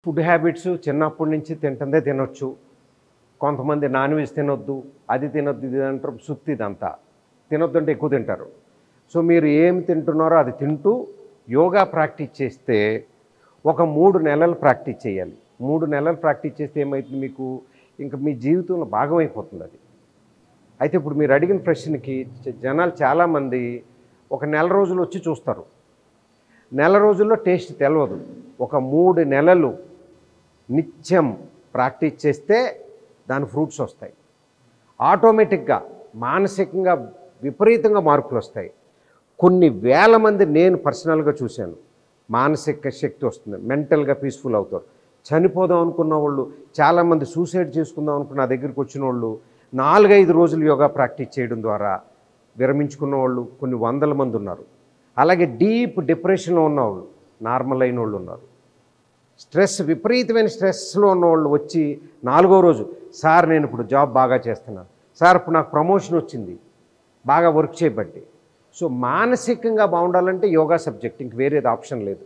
Food habits చిన్నప్పటి నుంచి తింటుందే తినొచ్చు. కొంతమంది నాన్ వెజ్ తినొద్దు, అది తినొద్దు, ఇది అంటారు. సుత్తి ఇదంతా. తినొద్దంటే ఎక్కువ తింటారు. సో మీరు ఏమి తింటున్నారో అది తింటూ యోగా ప్రాక్టీస్ చేస్తే ఒక 3 నెలలు ప్రాక్టీస్ చేయాలి. 3 నెలలు ప్రాక్టీస్ చేస్తే ఏమవుతుంది మీకు, ఇంకా మీ జీవితంలో భాగమైపోతుంది అది. అయితే ఇప్పుడు మీరు అడిగిన ప్రశ్నకి జనాలు చాలామంది ఒక నెల రోజులు వచ్చి చూస్తారు. నెల రోజుల్లో టేస్ట్ తెలవదు. ఒక 3 నెలలు నిత్యం ప్రాక్టీస్ చేస్తే దాని ఫ్రూట్స్ వస్తాయి. ఆటోమేటిక్గా మానసికంగా విపరీతంగా మార్పులు వస్తాయి. కొన్ని వేల మంది నేను పర్సనల్గా చూశాను. మానసిక శక్తి వస్తుంది, మెంటల్గా పీస్ఫుల్ అవుతారు. చనిపోదాం అనుకున్న వాళ్ళు, చాలామంది సూసైడ్ చేసుకుందాం అనుకున్న నా దగ్గరికి వచ్చిన వాళ్ళు 4-5 రోజులు యోగా ప్రాక్టీస్ చేయడం ద్వారా విరమించుకున్న వాళ్ళు కొన్ని వందల మంది ఉన్నారు. అలాగే డీప్ డిప్రెషన్లో ఉన్నవాళ్ళు, నార్మల్ అయిన వాళ్ళు ఉన్నారు. విపరీతమైన స్ట్రెస్లో ఉన్నవాళ్ళు వచ్చి 4వ రోజు, సార్ నేను ఇప్పుడు జాబ్ బాగా చేస్తున్నాను, సార్ ఇప్పుడు నాకు ప్రమోషన్ వచ్చింది, బాగా వర్క్ చేయబట్టి. సో మానసికంగా బాగుండాలంటే యోగా సబ్జెక్ట్, ఇంక వేరేది ఆప్షన్ లేదు.